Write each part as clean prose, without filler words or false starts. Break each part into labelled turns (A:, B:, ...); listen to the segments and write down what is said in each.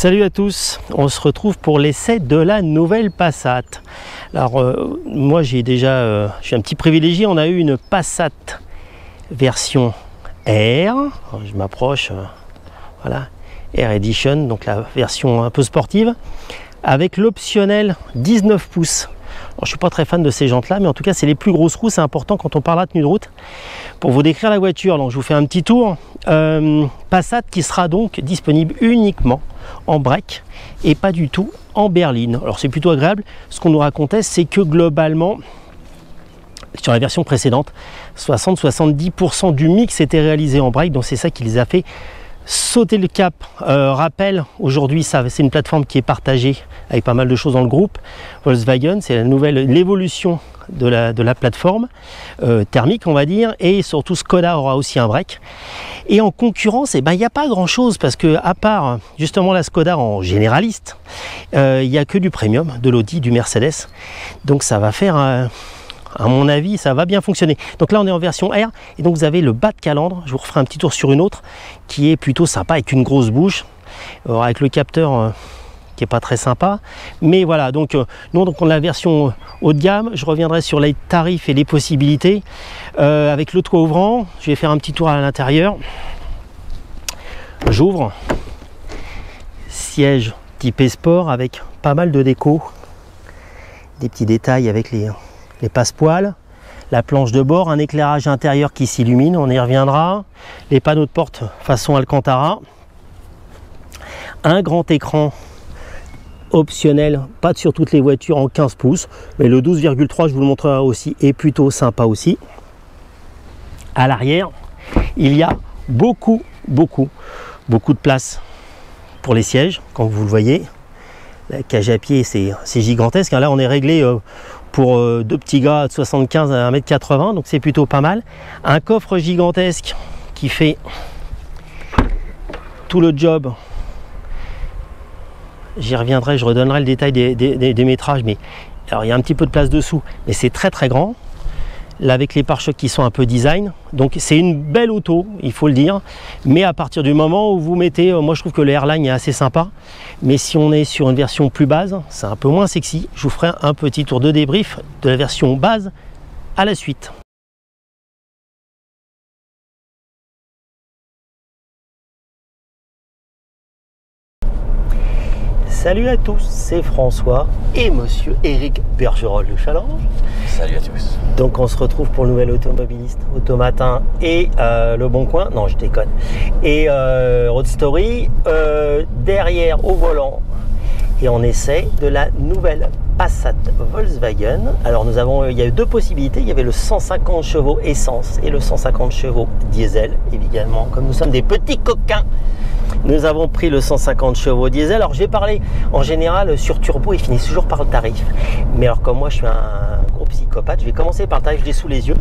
A: Salut à tous, on se retrouve pour l'essai de la nouvelle Passat. Alors moi j'ai déjà, je suis un petit privilégié, on a eu une Passat version R, alors, je m'approche, voilà, R Edition, donc la version un peu sportive, avec l'optionnel 19 pouces. Alors, je suis pas très fan de ces jantes là, mais en tout cas c'est les plus grosses roues, c'est important quand on parle de tenue de route. Pour vous décrire la voiture, donc je vous fais un petit tour. Passat qui sera donc disponible uniquement en break et pas du tout en berline. Alors c'est plutôt agréable. Ce qu'on nous racontait, c'est que globalement, sur la version précédente, 60-70% du mix était réalisé en break, donc c'est ça qui les a fait sauter le cap. Rappel, aujourd'hui c'est une plateforme qui est partagée avec pas mal de choses dans le groupe Volkswagen, c'est la nouvelle, l'évolution de la plateforme thermique on va dire, et surtout Skoda aura aussi un break. Et en concurrence, il n'y a pas grand chose, parce que à part justement la Skoda en généraliste, il n'y a que du premium, de l'Audi, du Mercedes, donc ça va faire à mon avis, ça va bien fonctionner. Donc là, on est en version R, et donc vous avez le bas de calandre. Je vous referai un petit tour sur une autre, qui est plutôt sympa, avec une grosse bouche, avec le capteur qui est pas très sympa. Mais voilà, donc nous, on a la version haut de gamme. Je reviendrai sur les tarifs et les possibilités. Avec le toit ouvrant, je vais faire un petit tour à l'intérieur. J'ouvre. Siège typé sport, avec pas mal de déco. Des petits détails avec les passepoils, la planche de bord, un éclairage intérieur qui s'illumine, on y reviendra, les panneaux de porte façon Alcantara, un grand écran optionnel, pas sur toutes les voitures en 15 pouces, mais le 12,3 je vous le montrerai aussi, est plutôt sympa aussi. À l'arrière, il y a beaucoup de place pour les sièges, comme vous le voyez. La cage à pied, c'est gigantesque. Là, on est réglé pour deux petits gars de 75 à 1,80 m, donc c'est plutôt pas mal. Un coffre gigantesque qui fait tout le job. J'y reviendrai, je redonnerai le détail des métrages, mais alors il y a un petit peu de place dessous, mais c'est très grand. Là, avec les pare-chocs qui sont un peu design, donc c'est une belle auto, il faut le dire, mais à partir du moment où vous mettez, moi je trouve que le Airline est assez sympa, mais si on est sur une version plus base, c'est un peu moins sexy. Je vous ferai un petit tour de débrief de la version base à la suite. Salut à tous, c'est François et monsieur Eric Bergerol de Challenge.
B: Salut à tous.
A: Donc on se retrouve pour le nouvel automobiliste, Automatin et Le Bon Coin, non je déconne, et Road Story, derrière au volant, et on essaie de la nouvelle Passat Volkswagen. Alors il y a eu deux possibilités, il y avait le 150 chevaux essence et le 150 chevaux diesel, évidemment, comme nous sommes des petits coquins. Nous avons pris le 150 chevaux diesel. Alors j'ai parlé en général sur turbo, ils finissent toujours par le tarif. Mais alors comme moi je suis un gros psychopathe, je vais commencer par le tarif, je l'ai sous les yeux.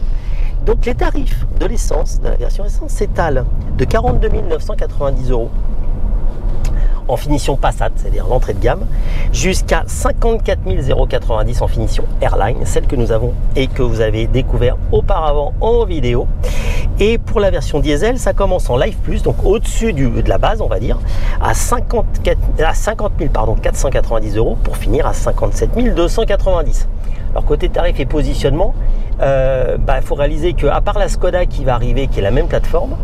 A: Donc les tarifs de l'essence, de la version essence, s'étalent de 42 990 € en finition Passat, c'est-à-dire l'entrée de gamme, jusqu'à 54 090 en finition Airline, celle que nous avons et que vous avez découvert auparavant en vidéo. Et pour la version diesel, ça commence en Life Plus, donc au-dessus de la base, on va dire, à 50 490 € pour finir à 57 290. Alors côté tarif et positionnement, il faut réaliser qu'à part la Skoda qui va arriver, qui est la même plateforme,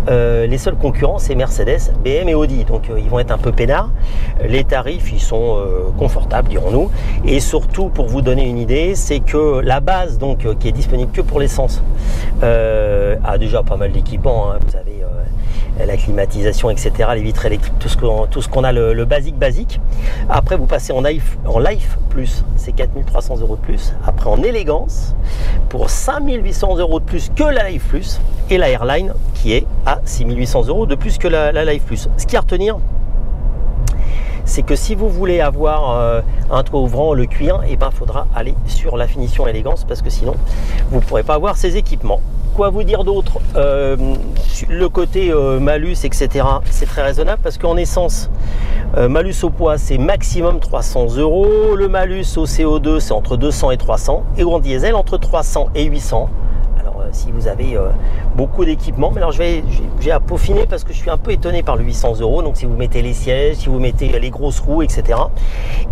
A: les seuls concurrents c'est Mercedes, BM et Audi, donc ils vont être un peu peinards. Les tarifs ils sont confortables, dirons-nous, et surtout pour vous donner une idée, c'est que la base donc qui est disponible que pour l'essence a déjà pas mal d'équipements, hein. Vous avez la climatisation, etc., les vitres électriques, tout ce qu'on a, le basique. Après vous passez en Life Plus, c'est 4 300 € de plus. Après en élégance pour 5 800 € de plus que la Life Plus, et la Airline qui est à 6 800 € de plus que la Life Plus. Ce qu'il y a à retenir, c'est que si vous voulez avoir un toit ouvrant, le cuir, il faudra aller sur la finition élégance, parce que sinon vous ne pourrez pas avoir ces équipements. Quoi vous dire d'autre? Le côté malus, etc., c'est très raisonnable, parce qu'en essence, malus au poids, c'est maximum 300 €. Le malus au CO2, c'est entre 200 et 300. Et en diesel, entre 300 et 800. Alors, si vous avez beaucoup d'équipements. Mais alors j'ai à peaufiner parce que je suis un peu étonné par le 800 €. Donc si vous mettez les sièges, si vous mettez les grosses roues, etc.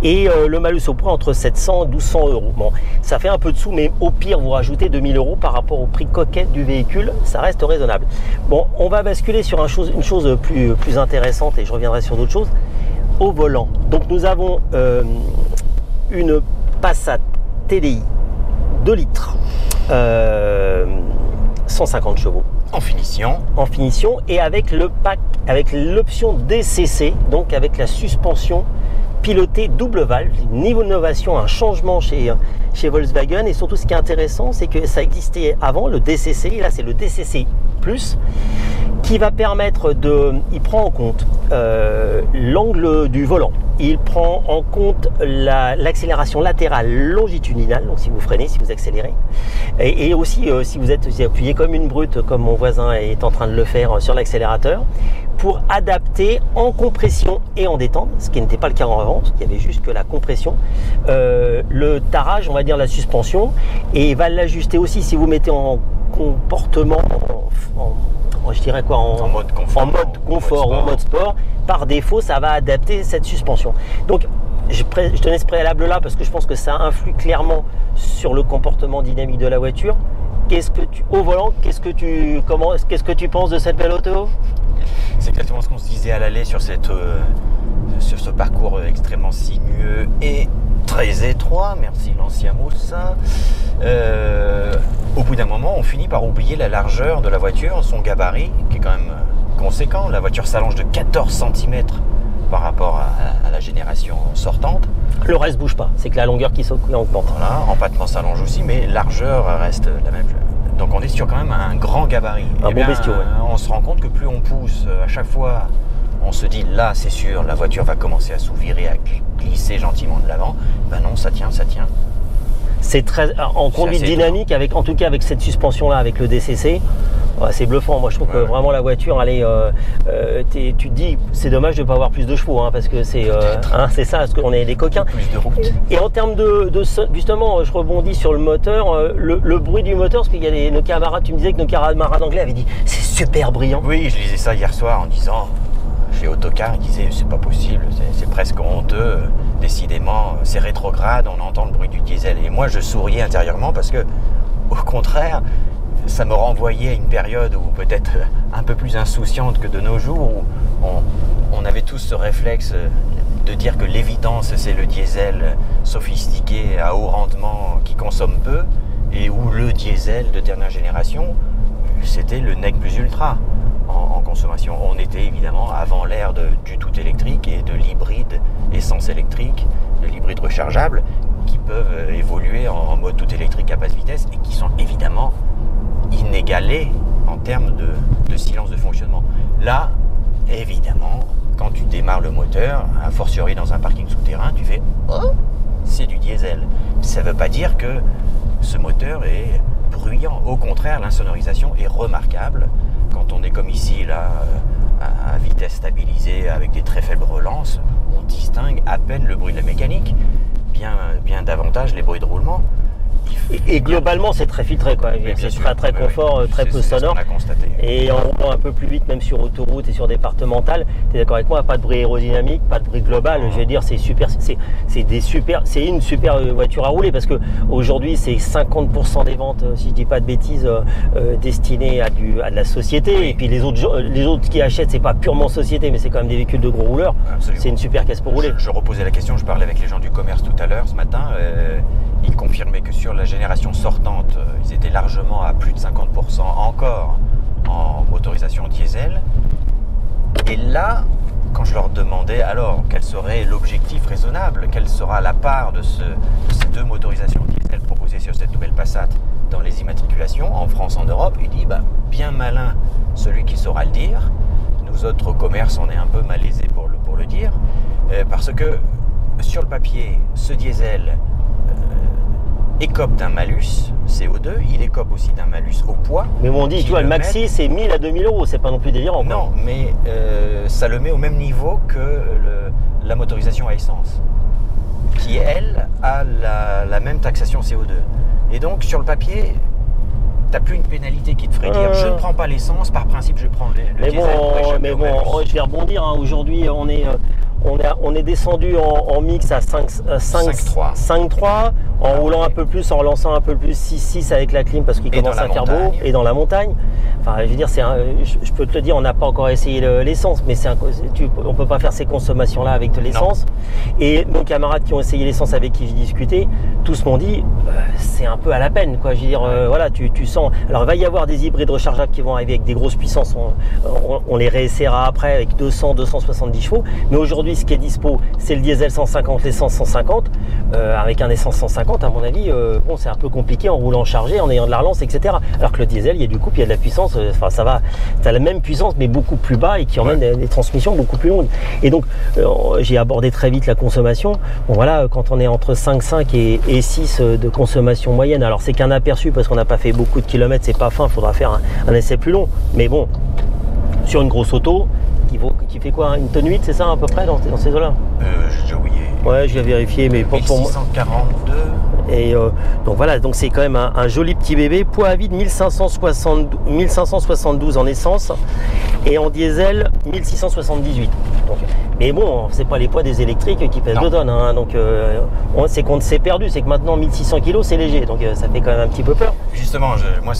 A: Et le malus au poids entre 700 et 1200 €. Bon, ça fait un peu de sous, mais au pire vous rajoutez 2000 € par rapport au prix coquet du véhicule, ça reste raisonnable. Bon, on va basculer sur une chose plus intéressante et je reviendrai sur d'autres choses. Au volant, donc nous avons une Passat TDI 2 litres, 150 chevaux.
B: En finition
A: Et avec le pack, avec l'option DCC, donc avec la suspension pilotée double valve, niveau d'innovation, un changement chez Volkswagen. Et surtout ce qui est intéressant, c'est que ça existait avant, le DCC, et là c'est le DCC+, qui va permettre il prend en compte l'angle du volant, il prend en compte l'accélération latérale longitudinale, donc si vous freinez, si vous accélérez, et aussi si vous appuyez comme une brute, comme mon voisin est en train de le faire sur l'accélérateur, pour adapter en compression et en détente, ce qui n'était pas le cas avant, parce qu'il y avait juste que la compression, le tarage, on va dire la suspension, et va l'ajuster aussi si vous mettez en comportement, je dirais quoi,
B: en mode confort,
A: ou en mode sport. Par défaut, ça va adapter cette suspension. Donc je tenais ce préalable là parce que je pense que ça influe clairement sur le comportement dynamique de la voiture. Au volant, qu'est-ce que tu penses de cette belle auto?
B: C'est exactement ce qu'on se disait à l'aller sur ce parcours extrêmement sinueux et très étroit, merci l'ancien Moussa. Au bout d'un moment, on finit par oublier la largeur de la voiture, son gabarit, qui est quand même conséquent. La voiture s'allonge de 14 cm par rapport à la génération sortante.
A: Le reste ne bouge pas, c'est que la longueur qui augmente.
B: Voilà, empattement s'allonge aussi, mais largeur reste la même. Donc on est sur quand même un grand gabarit.
A: Un bon bestiau, ouais.
B: On se rend compte que plus on pousse, à chaque fois, on se dit là c'est sûr, la voiture va commencer à s'ouvrir, à glisser gentiment de l'avant. Ben non, ça tient.
A: C'est très en conduite dynamique, en tout cas avec cette suspension là, avec le DCC, c'est bluffant. Moi je trouve que vraiment la voiture, tu te dis c'est dommage de ne pas avoir plus de chevaux, parce que c'est ça, parce qu'on est des coquins.
B: Plus de route.
A: Et en termes justement, je rebondis sur le moteur, le bruit du moteur, parce qu'il y a nos camarades, tu me disais que nos camarades anglais avaient dit c'est super brillant.
B: Oui, je lisais ça hier soir en disant, chez Autocar, ils disaient c'est pas possible, c'est presque honteux, décidément c'est rétrograde, on entend le bruit du diesel. Et moi je souriais intérieurement parce que au contraire, ça me renvoyait à une période où peut-être un peu plus insouciante que de nos jours, où on avait tous ce réflexe de dire que l'évidence c'est le diesel sophistiqué à haut rendement qui consomme peu, et où le diesel de dernière génération c'était le nec plus ultra en consommation. On était évidemment avant l'ère du tout électrique et de l'hybride essence électrique, de l'hybride rechargeable, qui peuvent évoluer en mode tout électrique à basse vitesse et qui sont évidemment inégalés en termes de silence de fonctionnement. Là, évidemment, quand tu démarres le moteur, a fortiori dans un parking souterrain, tu fais « Oh, c'est du diesel ». Ça ne veut pas dire que ce moteur est bruyant. Au contraire, l'insonorisation est remarquable. Quand on est comme ici, là, à vitesse stabilisée, avec des très faibles relances, on distingue à peine le bruit de la mécanique, bien davantage les bruits de roulement.
A: Et globalement, c'est très filtré, quoi. C'est très confort, très peu sonore.
B: On a constaté.
A: Et en roulant un peu plus vite, même sur autoroute et sur départementale, tu es d'accord avec moi, pas de bruit aérodynamique, pas de bruit global. Je veux dire, c'est super, c'est une super voiture à rouler, parce que aujourd'hui, c'est 50% des ventes, si je dis pas de bêtises, destinées à de la société. Oui. Et puis les autres qui achètent, c'est pas purement société, mais c'est quand même des véhicules de gros rouleurs. C'est une super caisse pour rouler.
B: Je reposais la question, je parlais avec les gens du commerce tout à l'heure ce matin. Ils confirmaient que sur la génération sortante, ils étaient largement à plus de 50% encore en motorisation diesel. Et là, quand je leur demandais alors quel serait l'objectif raisonnable, quelle sera la part de ces deux motorisations diesel proposées sur cette nouvelle Passat dans les immatriculations en France, en Europe, il dit bien malin celui qui saura le dire. Nous autres au commerce, on est un peu malaisés pour le dire, parce que sur le papier, ce diesel écope d'un malus CO2, il écope aussi d'un malus au poids.
A: Mais on dit, tu vois, le maxi c'est 1000 à 2000 €, c'est pas non plus délirant.
B: Non, mais ça le met au même niveau que la motorisation à essence, qui elle a la même taxation CO2. Et donc sur le papier, t'as plus une pénalité qui te ferait dire je ne prends pas l'essence, par principe je prends le diesel.
A: Mais bon, je vais rebondir, hein. Aujourd'hui on est descendu en mix à 5.3 en roulant un peu plus, en relançant un peu plus 6.6 avec la clim parce qu'il commence à faire beau, et dans la montagne. Enfin, je veux dire, je peux te le dire, on n'a pas encore essayé l'essence, mais on peut pas faire ces consommations-là avec de l'essence. Et nos camarades qui ont essayé l'essence avec qui j'ai discuté, tous m'ont dit, c'est un peu à la peine, quoi. Je veux dire, voilà, tu sens. Alors, il va y avoir des hybrides rechargeables qui vont arriver avec des grosses puissances. On les réessayera après avec 200, 270 chevaux. Mais aujourd'hui, ce qui est dispo, c'est le diesel 150, l'essence 150. Avec un essence 150, à mon avis, bon, c'est un peu compliqué en roulant chargé, en ayant de la relance, etc. Alors que le diesel, il y a du couple, il y a de la puissance. Enfin, ça va, tu as la même puissance, mais beaucoup plus bas et qui emmène des transmissions beaucoup plus longues. Et donc, j'ai abordé très vite la consommation. Bon, voilà, quand on est entre 5,5 et 6 de consommation moyenne, alors c'est qu'un aperçu parce qu'on n'a pas fait beaucoup de kilomètres, c'est pas fin, il faudra faire un essai plus long. Mais bon, sur une grosse auto, qui fait quoi, une tonne 8, c'est ça à peu près dans ces eaux-là?
B: J'ai déjà oublié.
A: Ouais, je vais vérifier, mais pour moi.
B: 1642.
A: Et donc voilà, donc c'est quand même un joli petit bébé. Poids à vide 1572 en essence et en diesel 1678. Donc, mais bon, c'est pas les poids des électriques qui pèsent 2 tonnes. Hein, donc c'est qu'on s'est perdu, c'est que maintenant 1600 kg c'est léger, donc ça fait quand même un petit peu peur.
B: Justement, moi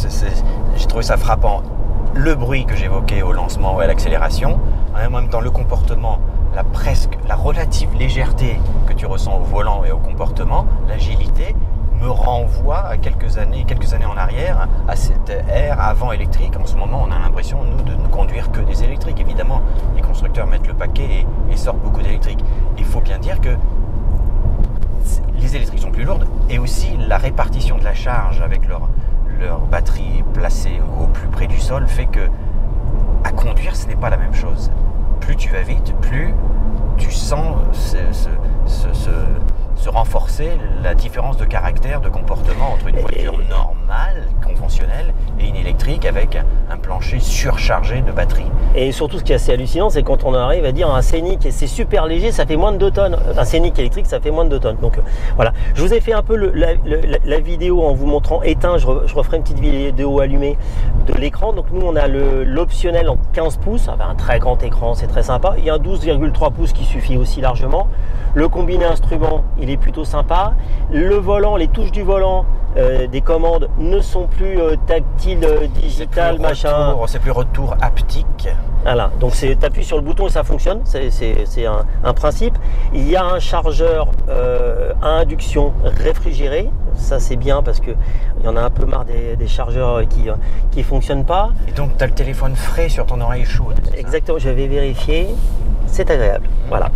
B: j'ai trouvé ça frappant. Le bruit que j'évoquais au lancement et à l'accélération, en même temps le comportement, la relative légèreté que tu ressens au volant et au comportement, l'agilité, me renvoie à quelques années en arrière, à cette ère avant électrique. En ce moment, on a l'impression, nous, de ne conduire que des électriques. Évidemment, les constructeurs mettent le paquet et sortent beaucoup d'électriques. Il faut bien dire que les électriques sont plus lourdes et aussi la répartition de la charge avec leur batterie placée au plus près du sol fait que à conduire, ce n'est pas la même chose. Plus tu vas vite, plus tu sens se renforcer la différence de caractère, de comportement entre une voiture normale, conventionnelle, et une électrique avec un plancher surchargé de batterie.
A: Et surtout, ce qui est assez hallucinant, c'est quand on arrive à dire un Scénic, et c'est super léger, ça fait moins de 2 tonnes. Un Scénic électrique, ça fait moins de 2 tonnes. Donc voilà, je vous ai fait un peu la vidéo en vous montrant éteint. Je referai une petite vidéo allumée de l'écran. Donc nous, on a l'optionnel en 15 pouces, avec un très grand écran, c'est très sympa. Il y a un 12,3 pouces qui suffit aussi largement. Le combiné instrument, il est plutôt sympa. Le volant, les touches du volant, des commandes ne sont plus tactiles, digitales, machin.
B: C'est plus retour haptique.
A: Voilà, donc tu appuies sur le bouton et ça fonctionne, c'est un principe. Il y a un chargeur à induction réfrigéré, ça c'est bien parce qu'il y en a un peu marre des chargeurs qui ne fonctionnent pas.
B: Et donc tu as le téléphone frais sur ton oreille chaude.
A: Exactement, j'avais vérifié. C'est agréable, voilà.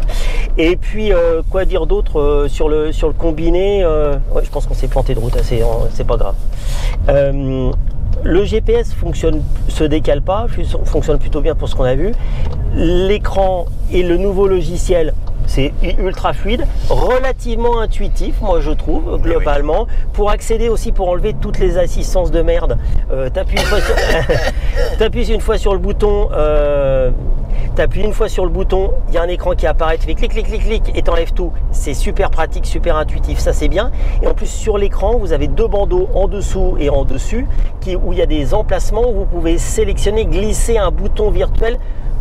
A: Et puis, quoi dire d'autre sur le combiné, ouais, je pense qu'on s'est planté de route, c'est pas grave. Le GPS se décale pas, fonctionne plutôt bien pour ce qu'on a vu. L'écran et le nouveau logiciel, c'est ultra fluide, relativement intuitif, moi je trouve, globalement. Oui. Pour accéder aussi, pour enlever toutes les assistances de merde, t'appuies une fois sur le bouton. T'appuies une fois sur le bouton, il y a un écran qui apparaît, tu fais clic, clic, clic, clic et t'enlèves tout. C'est super pratique, super intuitif, ça c'est bien. Et en plus sur l'écran, vous avez 2 bandeaux en dessous et en dessus où il y a des emplacements où vous pouvez sélectionner, glisser un bouton virtuel.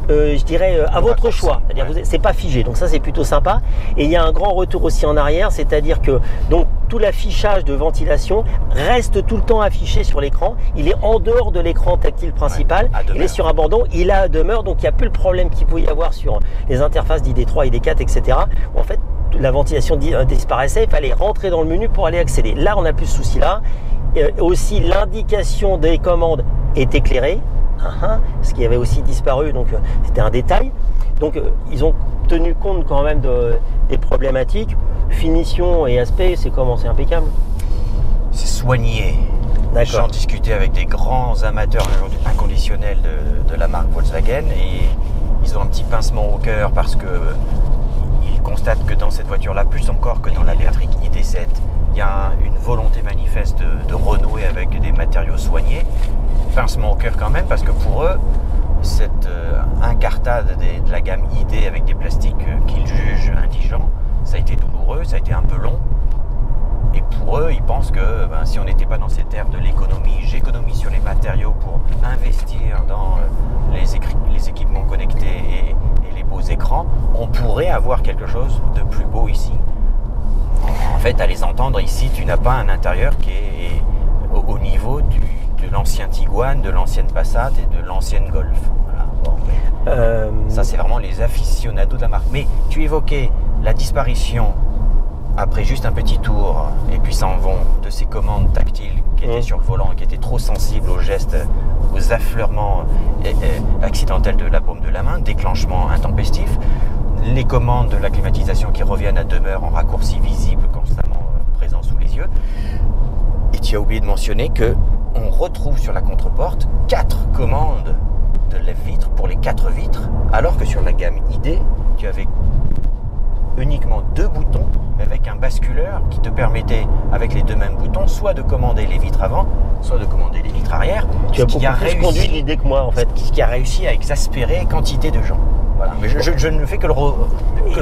A: Je dirais à votre choix, c'est-à-dire c'est pas figé, donc ça c'est plutôt sympa. Et il y a un grand retour aussi en arrière, c'est-à-dire que donc tout l'affichage de ventilation reste tout le temps affiché sur l'écran. Il est en dehors de l'écran tactile principal, il est sur un bandeau, il a demeure, donc il n'y a plus le problème qu'il pouvait y avoir sur les interfaces d'ID3, ID4, etc. Où en fait la ventilation disparaissait, il fallait rentrer dans le menu pour aller accéder. Là on n'a plus ce souci-là. Aussi l'indication des commandes est éclairée. Ce qui avait aussi disparu, donc c'était un détail. Donc ils ont tenu compte quand même des problématiques. Finition et aspect, c'est comment? C'est impeccable.
B: C'est soigné. J'en discutais avec des grands amateurs inconditionnels de la marque Volkswagen et ils ont un petit pincement au cœur parce que ils constatent que dans cette voiture-là, plus encore que dans l'électrique ID7, il y a une volonté manifeste de renouer avec des matériaux soignés. Pincement au cœur quand même, parce que pour eux, cette incartade de la gamme ID avec des plastiques qu'ils jugent indigents, ça a été douloureux, ça a été un peu long. Et pour eux, ils pensent que si on n'était pas dans cette ère de l'économie, j'économise sur les matériaux pour investir dans les équipements connectés et les beaux écrans, on pourrait avoir quelque chose de plus beau ici. En fait, à les entendre ici, tu n'as pas un intérieur qui est au niveau de l'ancien Tiguan, de l'ancienne Passat et de l'ancienne Golf. Voilà. Bon, ça, c'est vraiment les aficionados de la marque. Mais tu évoquais la disparition, après juste un petit tour, et puis s'en vont, de ces commandes tactiles qui étaient sur le volant et qui étaient trop sensibles aux gestes, aux affleurements accidentels de la paume de la main, déclenchement intempestif, les commandes de la climatisation qui reviennent à demeure en raccourci visible, constamment présents sous les yeux. Et tu as oublié de mentionner qu'on retrouve sur la contre-porte 4 commandes de lève-vitres pour les 4 vitres, alors que sur la gamme ID, tu avais uniquement 2 boutons, mais avec un basculeur qui te permettait, avec les 2 mêmes boutons, soit de commander les vitres avant, soit de commander les vitres arrière.
A: Tu as beaucoup plus conduit l'idée que moi, en fait.
B: Ce qui a réussi à exaspérer quantité de gens. Voilà. Mais je ne fais que le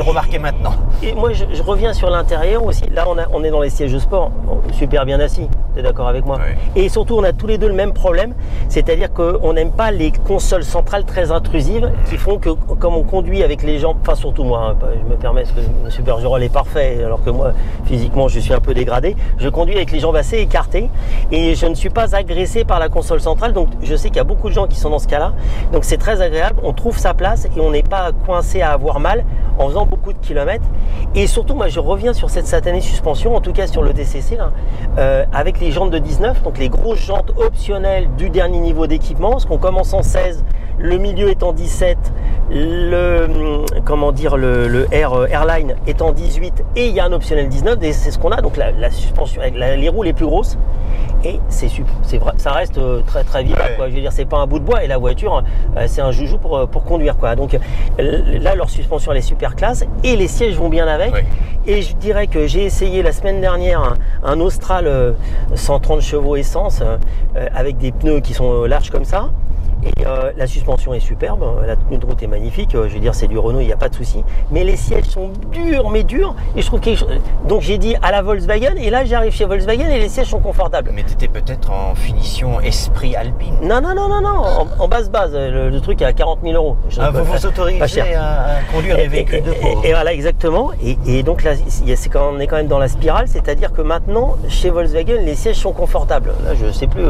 B: remarquer maintenant.
A: Et moi, je reviens sur l'intérieur aussi. Là, on est dans les sièges de sport, super bien assis. Tu es d'accord avec moi?
B: Oui.
A: Et surtout, on a tous les deux le même problème, c'est-à-dire qu'on n'aime pas les consoles centrales très intrusives qui font que, comme on conduit avec les jambes, enfin surtout moi, hein, je me permets parce que M. Bergerol est parfait, alors que moi, physiquement, je suis un peu dégradé. Je conduis avec les jambes assez écartées et je ne suis pas agressé par la console centrale. Donc, je sais qu'il y a beaucoup de gens qui sont dans ce cas-là. Donc, c'est très agréable. On trouve sa place et on n'est pas coincé à avoir mal en faisant beaucoup de kilomètres. Et surtout, moi, je reviens sur cette satanée suspension, en tout cas sur le DCC, là, avec les jantes de 19, donc les grosses jantes optionnelles du dernier niveau d'équipement, parce qu'on commence en 16, le milieu est en 17, le Airline est en 18 et il y a un optionnel 19, et c'est ce qu'on a, donc la suspension avec les roues les plus grosses. Et c'est super, c'est vrai, ça reste très très vivable, quoi. Je veux dire, c'est pas un bout de bois et la voiture, c'est un joujou pour conduire, quoi. Donc là, leur suspension elle est super classe et les sièges vont bien avec.
B: Oui.
A: Et je dirais que j'ai essayé la semaine dernière un Austral 130 chevaux essence avec des pneus qui sont larges comme ça. Et la suspension est superbe, la tenue de route est magnifique, je veux dire c'est du Renault, il n'y a pas de souci. Mais les sièges sont durs, mais durs, et je trouve quelque chose... Donc j'ai dit à la Volkswagen, et là j'arrive chez Volkswagen et les sièges sont confortables.
B: Mais tu étais peut-être en finition esprit alpine.
A: Non, en base, le truc est à 40 000 euros.
B: Vous vous autorisez à conduire des véhicules de pauvres.
A: Et voilà, exactement. Et donc là, on est quand même dans la spirale, c'est-à-dire que maintenant, chez Volkswagen, les sièges sont confortables. Là, je sais plus...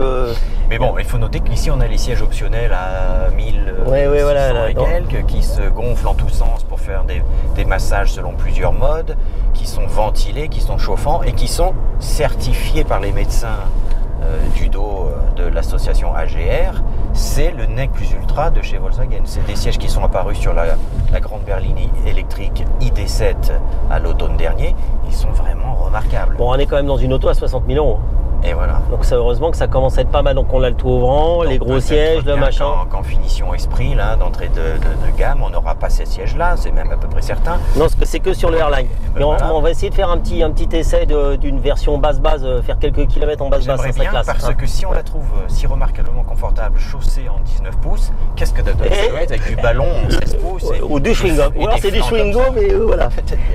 B: Mais bon, il faut noter qu'ici, on a les sièges optionnels à 1000
A: voilà,
B: et quelques, qui se gonflent en tous sens pour faire des massages selon plusieurs modes, qui sont ventilés, qui sont chauffants et qui sont certifiés par les médecins du dos de l'association AGR. C'est le NEC Plus Ultra de chez Volkswagen. C'est des sièges qui sont apparus sur la grande berline électrique ID7 à l'automne dernier. Ils sont vraiment remarquables.
A: Bon, on est quand même dans une auto à 60 000 euros.
B: Et voilà.
A: Donc ça, heureusement que ça commence à être pas mal. Donc on a le tout ouvrant, les gros sièges, le machin.
B: Qu'en finition esprit, là, d'entrée de gamme, on n'aura pas ces sièges-là, c'est même à peu près certain.
A: Non, c'est que sur le Airline.
B: Ben
A: on va essayer de faire un petit essai d'une version base, faire quelques kilomètres en base, ça
B: serait
A: serait classe.
B: Parce que si on la trouve si remarquablement confortable, chaussée en 19 pouces, qu'est-ce que ça doit être avec du ballon en 16 pouces
A: ou du chewing-gum. Ou alors c'est du chewing-gum, mais voilà.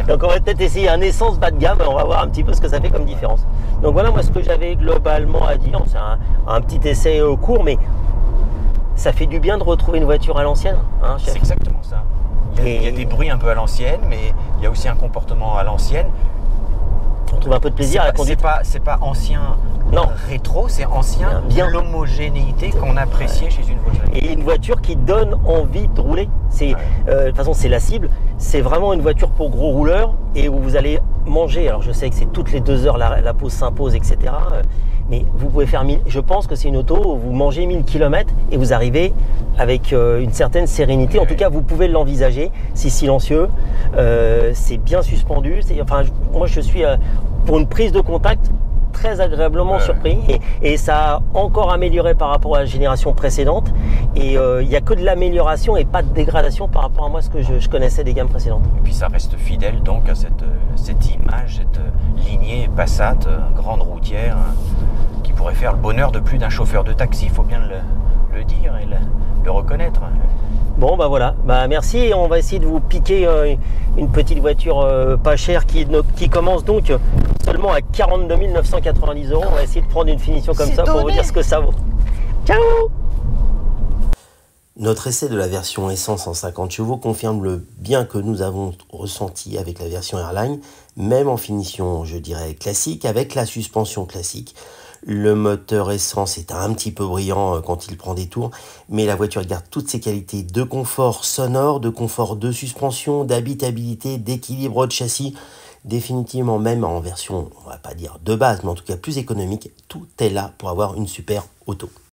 A: Donc on va peut-être essayer un essence bas de gamme, on va voir un petit peu ce que ça fait comme différence. Donc voilà, moi ce que j'avais globalement à dire, c'est un petit essai court, mais ça fait du bien de retrouver une voiture à l'ancienne, hein, chef.
B: C'est exactement ça. Il y a des bruits un peu à l'ancienne, mais il y a aussi un comportement à l'ancienne.
A: On trouve un peu de plaisir à la conduite.
B: C'est pas ancien, non, rétro, c'est ancien,
A: bien
B: l'homogénéité qu'on appréciait chez une Volkswagen.
A: Et une voiture qui donne envie de rouler. De toute façon, c'est la cible. C'est vraiment une voiture pour gros rouleurs et où vous allez manger. Alors, je sais que c'est toutes les 2 heures la pause s'impose, etc. Mais vous pouvez faire 1000. Je pense que c'est une auto où vous mangez 1000 km et vous arrivez avec une certaine sérénité. En tout cas, vous pouvez l'envisager. C'est silencieux, c'est bien suspendu. Moi, je suis pour une prise de contact très agréablement surpris et ça a encore amélioré par rapport à la génération précédente et il n'y a que de l'amélioration et pas de dégradation par rapport à moi ce que je connaissais des gammes précédentes.
B: Et puis ça reste fidèle donc à cette image, cette lignée Passat, grande routière qui pourrait faire le bonheur de plus d'un chauffeur de taxi, il faut bien le dire et le reconnaître.
A: Bon bah voilà, bah merci. On va essayer de vous piquer une petite voiture pas chère qui commence donc seulement à 42 990 €. On va essayer de prendre une finition comme ça pour vous dire ce que ça vaut. Ciao! Notre essai de la version essence 150 chevaux confirme le bien que nous avons ressenti avec la version Airline, même en finition, je dirais, classique, avec la suspension classique. Le moteur essence est un petit peu brillant quand il prend des tours, mais la voiture garde toutes ses qualités de confort sonore, de confort de suspension, d'habitabilité, d'équilibre de châssis. Définitivement, même en version, on va pas dire de base, mais en tout cas plus économique, tout est là pour avoir une super auto.